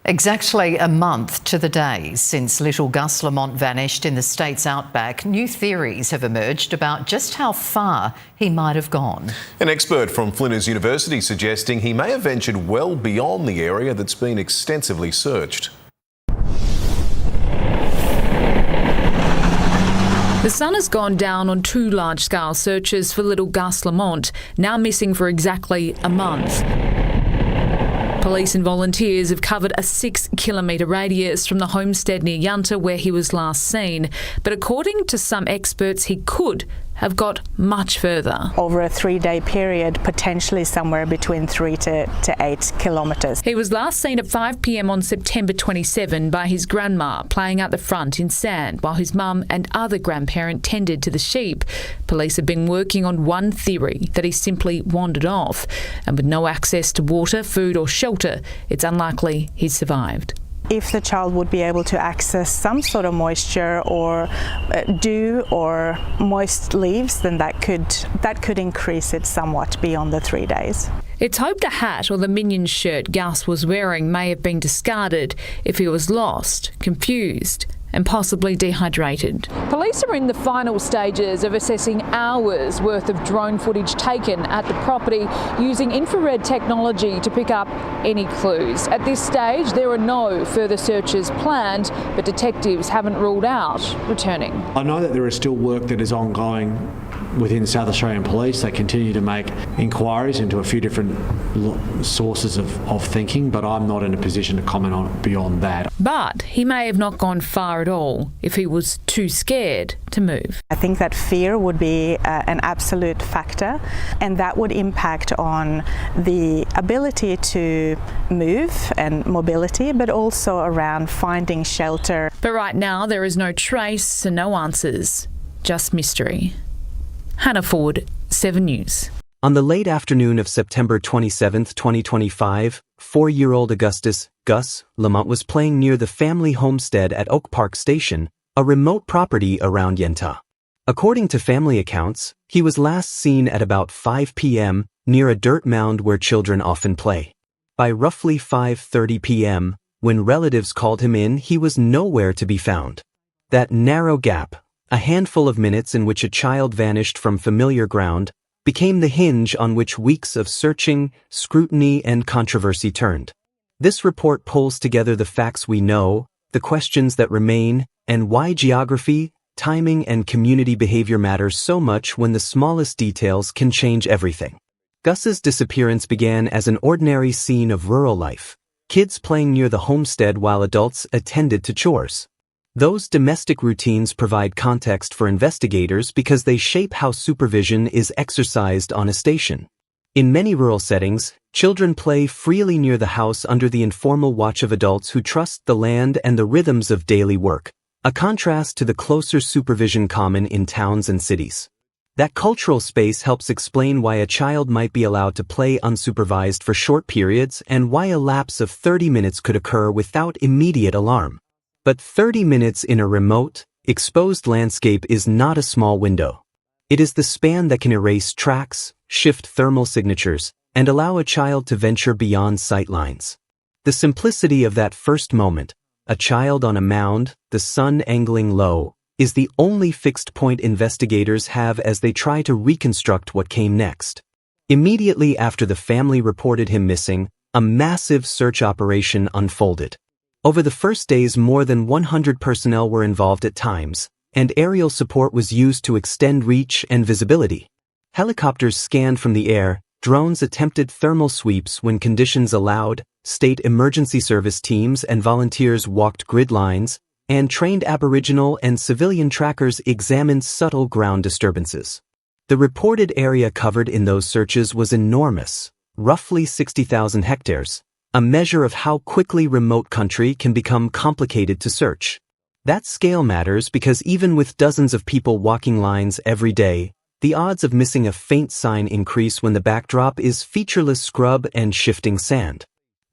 Exactly a month to the day since little Gus Lamont vanished in the state's outback, new theories have emerged about just how far he might have gone. An expert from Flinders University suggesting he may have ventured well beyond the area that's been extensively searched. The sun has gone down on two large-scale searches for little Gus Lamont, now missing for exactly a month. Police and volunteers have covered a 6-kilometre radius from the homestead near Yunta where he was last seen. But according to some experts, he could have got much further. Over a 3-day period, potentially somewhere between 3 to 8 kilometres. He was last seen at 5 p.m. on September 27 by his grandma playing out the front in sand while his mum and other grandparent tended to the sheep. Police have been working on one theory, that he simply wandered off. And with no access to water, food or shelter, it's unlikely he survived. If the child would be able to access some sort of moisture or dew or moist leaves, then that could increase it somewhat beyond the 3 days. It's hoped the hat or the Minions shirt Gus was wearing may have been discarded if he was lost, confused and possibly dehydrated. Police are in the final stages of assessing hours worth of drone footage taken at the property using infrared technology to pick up any clues. At this stage, there are no further searches planned, but detectives haven't ruled out returning. I know that there is still work that is ongoing within South Australian Police. They continue to make inquiries into a few different sources of thinking, but I'm not in a position to comment on it beyond that. But he may have not gone far at all if he was too scared to move. I think that fear would be an absolute factor, and that would impact on the ability to move and mobility, but also around finding shelter. But right now there is no trace and no answers, just mystery. Hannah Ford, 7 News. On the late afternoon of September 27, 2025, 4-year-old Augustus Gus Lamont was playing near the family homestead at Oak Park Station, a remote property around Yunta. According to family accounts, he was last seen at about 5 p.m. near a dirt mound where children often play. By roughly 5:30 p.m., when relatives called him in, he was nowhere to be found. That narrow gap, a handful of minutes in which a child vanished from familiar ground, became the hinge on which weeks of searching, scrutiny, and controversy turned. This report pulls together the facts we know, the questions that remain, and why geography, timing, and community behavior matter so much when the smallest details can change everything. Gus's disappearance began as an ordinary scene of rural life, kids playing near the homestead while adults attended to chores. Those domestic routines provide context for investigators because they shape how supervision is exercised on a station. In many rural settings, children play freely near the house under the informal watch of adults who trust the land and the rhythms of daily work, a contrast to the closer supervision common in towns and cities. That cultural space helps explain why a child might be allowed to play unsupervised for short periods and why a lapse of 30 minutes could occur without immediate alarm. But 30 minutes in a remote, exposed landscape is not a small window. It is the span that can erase tracks, shift thermal signatures, and allow a child to venture beyond sight lines. The simplicity of that first moment, a child on a mound, the sun angling low, is the only fixed point investigators have as they try to reconstruct what came next. Immediately after the family reported him missing, a massive search operation unfolded. Over the first days, more than 100 personnel were involved at times, and aerial support was used to extend reach and visibility. Helicopters scanned from the air, drones attempted thermal sweeps when conditions allowed, state emergency service teams and volunteers walked grid lines, and trained Aboriginal and civilian trackers examined subtle ground disturbances. The reported area covered in those searches was enormous, roughly 60,000 hectares. A measure of how quickly remote country can become complicated to search. That scale matters because even with dozens of people walking lines every day, the odds of missing a faint sign increase when the backdrop is featureless scrub and shifting sand.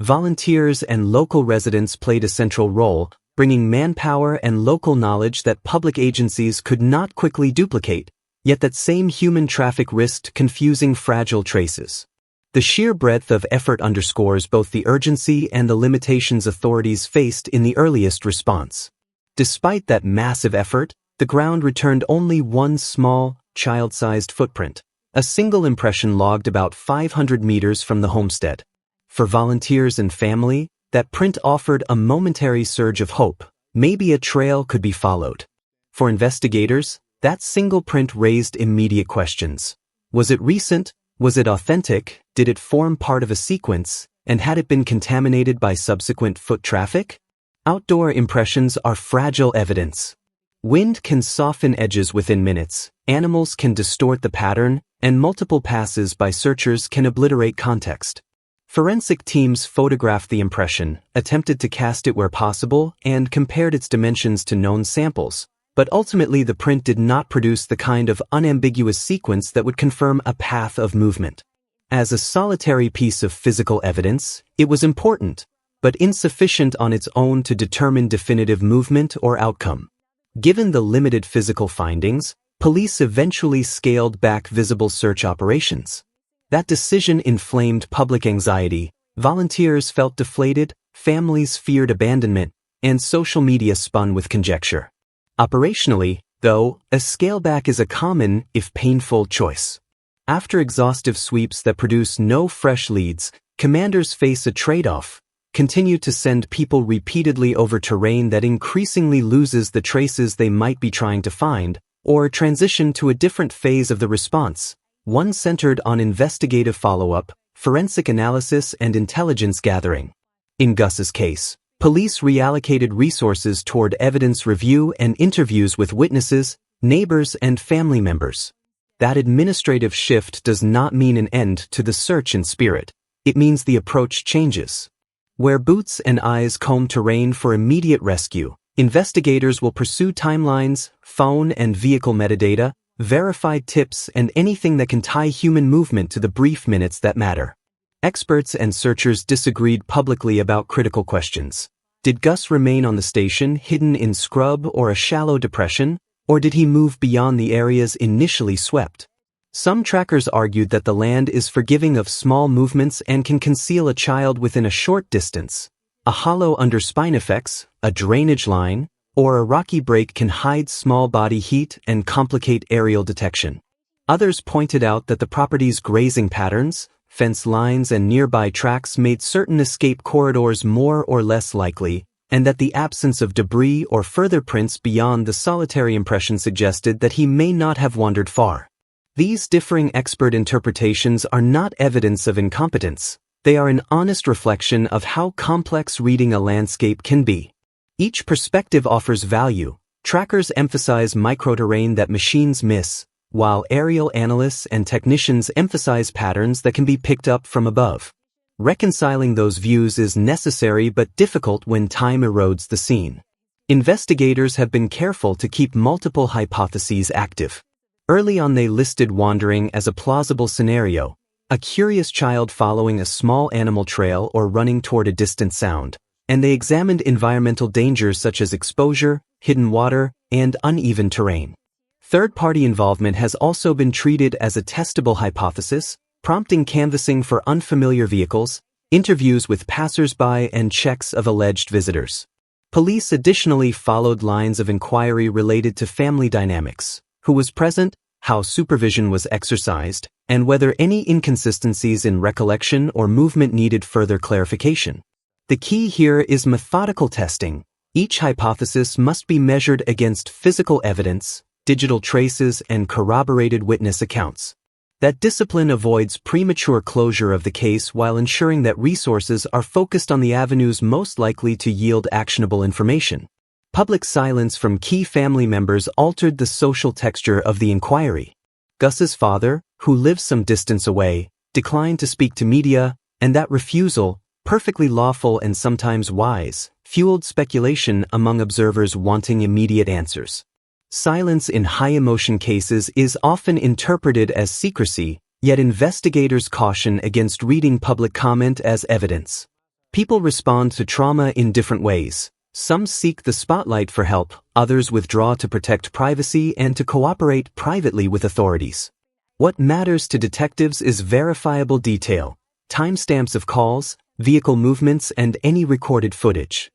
Volunteers and local residents played a central role, bringing manpower and local knowledge that public agencies could not quickly duplicate, yet that same human traffic risked confusing fragile traces. The sheer breadth of effort underscores both the urgency and the limitations authorities faced in the earliest response. Despite that massive effort, the ground returned only one small, child-sized footprint, a single impression logged about 500 meters from the homestead. For volunteers and family, that print offered a momentary surge of hope. Maybe a trail could be followed. For investigators, that single print raised immediate questions. Was it recent? Was it authentic? Did it form part of a sequence? And had it been contaminated by subsequent foot traffic? Outdoor impressions are fragile evidence. Wind can soften edges within minutes, animals can distort the pattern, and multiple passes by searchers can obliterate context. Forensic teams photographed the impression, attempted to cast it where possible, and compared its dimensions to known samples, but ultimately the print did not produce the kind of unambiguous sequence that would confirm a path of movement. As a solitary piece of physical evidence, it was important, but insufficient on its own to determine definitive movement or outcome. Given the limited physical findings, police eventually scaled back visible search operations. That decision inflamed public anxiety, volunteers felt deflated, families feared abandonment, and social media spun with conjecture. Operationally, though, a scaleback is a common, if painful, choice. After exhaustive sweeps that produce no fresh leads, commanders face a trade-off: continue to send people repeatedly over terrain that increasingly loses the traces they might be trying to find, or transition to a different phase of the response, one centered on investigative follow-up, forensic analysis, and intelligence gathering. In Gus's case, police reallocated resources toward evidence review and interviews with witnesses, neighbors, and family members. That administrative shift does not mean an end to the search in spirit. It means the approach changes. Where boots and eyes comb terrain for immediate rescue, investigators will pursue timelines, phone and vehicle metadata, verified tips, and anything that can tie human movement to the brief minutes that matter. Experts and searchers disagreed publicly about critical questions. Did Gus remain on the station, hidden in scrub or a shallow depression, or did he move beyond the areas initially swept? Some trackers argued that the land is forgiving of small movements and can conceal a child within a short distance. A hollow under spine effects, a drainage line, or a rocky break can hide small body heat and complicate aerial detection. Others pointed out that the property's grazing patterns, fence lines, and nearby tracks made certain escape corridors more or less likely, and that the absence of debris or further prints beyond the solitary impression suggested that he may not have wandered far. These differing expert interpretations are not evidence of incompetence. They are an honest reflection of how complex reading a landscape can be. Each perspective offers value. Trackers emphasize microterrain that machines miss, while aerial analysts and technicians emphasize patterns that can be picked up from above. Reconciling those views is necessary but difficult when time erodes the scene. Investigators have been careful to keep multiple hypotheses active. Early on they listed wandering as a plausible scenario, a curious child following a small animal trail or running toward a distant sound, and they examined environmental dangers such as exposure, hidden water, and uneven terrain. Third-party involvement has also been treated as a testable hypothesis, prompting canvassing for unfamiliar vehicles, interviews with passers-by, and checks of alleged visitors. Police additionally followed lines of inquiry related to family dynamics: who was present, how supervision was exercised, and whether any inconsistencies in recollection or movement needed further clarification. The key here is methodical testing. Each hypothesis must be measured against physical evidence, digital traces, and corroborated witness accounts. That discipline avoids premature closure of the case while ensuring that resources are focused on the avenues most likely to yield actionable information. Public silence from key family members altered the social texture of the inquiry. Gus's father, who lives some distance away, declined to speak to media, and that refusal, perfectly lawful and sometimes wise, fueled speculation among observers wanting immediate answers. Silence in high-emotion cases is often interpreted as secrecy, yet investigators caution against reading public comment as evidence. People respond to trauma in different ways. Some seek the spotlight for help, others withdraw to protect privacy and to cooperate privately with authorities. What matters to detectives is verifiable detail, timestamps of calls, vehicle movements, and any recorded footage.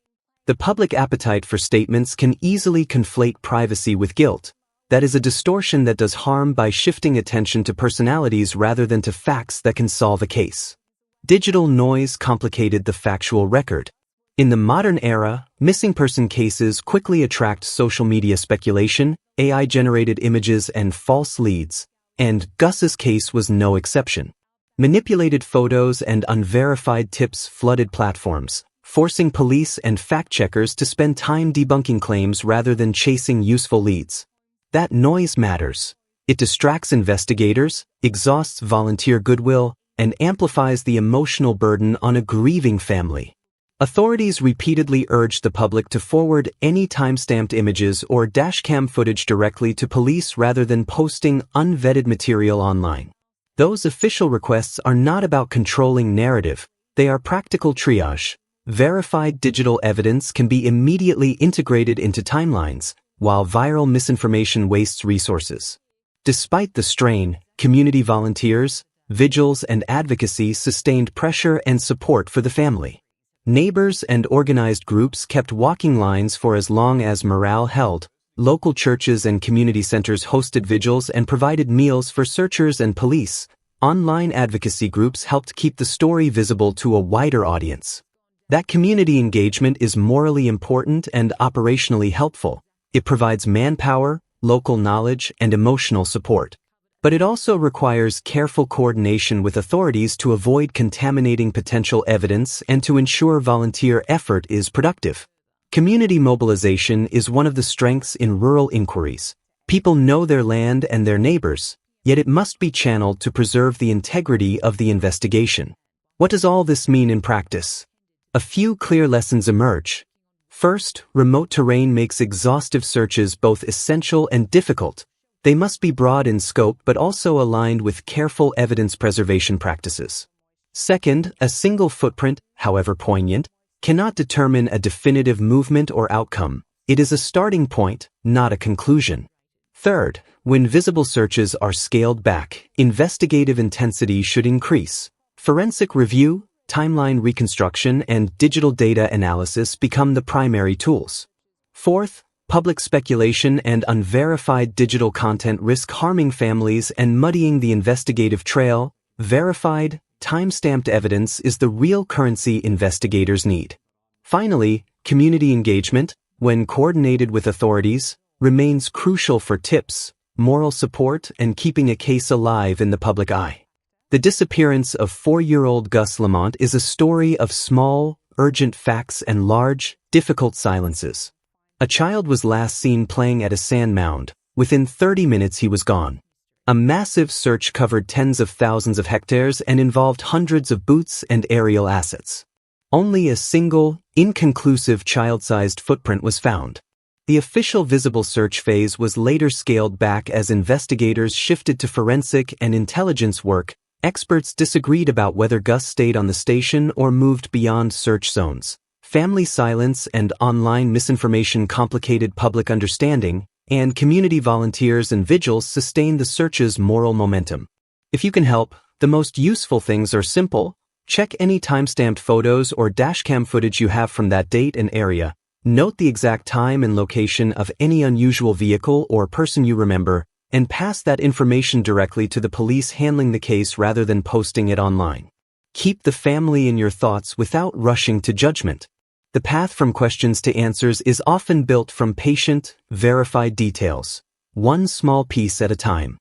The public appetite for statements can easily conflate privacy with guilt. That is a distortion that does harm by shifting attention to personalities rather than to facts that can solve a case. Digital noise complicated the factual record. In the modern era, missing person cases quickly attract social media speculation, AI-generated images, and false leads, and Gus's case was no exception. Manipulated photos and unverified tips flooded platforms, forcing police and fact-checkers to spend time debunking claims rather than chasing useful leads. That noise matters. It distracts investigators, exhausts volunteer goodwill, and amplifies the emotional burden on a grieving family. Authorities repeatedly urged the public to forward any timestamped images or dashcam footage directly to police rather than posting unvetted material online. Those official requests are not about controlling narrative, they are practical triage. Verified digital evidence can be immediately integrated into timelines, while viral misinformation wastes resources. Despite the strain, community volunteers, vigils, and advocacy sustained pressure and support for the family. Neighbors and organized groups kept walking lines for as long as morale held. Local churches and community centers hosted vigils and provided meals for searchers and police. Online advocacy groups helped keep the story visible to a wider audience. That community engagement is morally important and operationally helpful. It provides manpower, local knowledge, and emotional support. But it also requires careful coordination with authorities to avoid contaminating potential evidence and to ensure volunteer effort is productive. Community mobilization is one of the strengths in rural inquiries. People know their land and their neighbors, yet it must be channeled to preserve the integrity of the investigation. What does all this mean in practice? A few clear lessons emerge. First, remote terrain makes exhaustive searches both essential and difficult. They must be broad in scope but also aligned with careful evidence preservation practices. Second, a single footprint, however poignant, cannot determine a definitive movement or outcome. It is a starting point, not a conclusion. Third, when visible searches are scaled back, investigative intensity should increase. Forensic review, timeline reconstruction, and digital data analysis become the primary tools. Fourth, public speculation and unverified digital content risk harming families and muddying the investigative trail. Verified, time-stamped evidence is the real currency investigators need. Finally, community engagement, when coordinated with authorities, remains crucial for tips, moral support, and keeping a case alive in the public eye. The disappearance of 4-year-old Gus Lamont is a story of small, urgent facts and large, difficult silences. A child was last seen playing at a sand mound. Within 30 minutes he was gone. A massive search covered tens of thousands of hectares and involved hundreds of boots and aerial assets. Only a single, inconclusive child-sized footprint was found. The official visible search phase was later scaled back as investigators shifted to forensic and intelligence work. Experts disagreed about whether Gus stayed on the station or moved beyond search zones. Family silence and online misinformation complicated public understanding, and community volunteers and vigils sustained the search's moral momentum. If you can help, the most useful things are simple. Check any timestamped photos or dashcam footage you have from that date and area. Note the exact time and location of any unusual vehicle or person you remember, and pass that information directly to the police handling the case rather than posting it online. Keep the family in your thoughts without rushing to judgment. The path from questions to answers is often built from patient, verified details, one small piece at a time.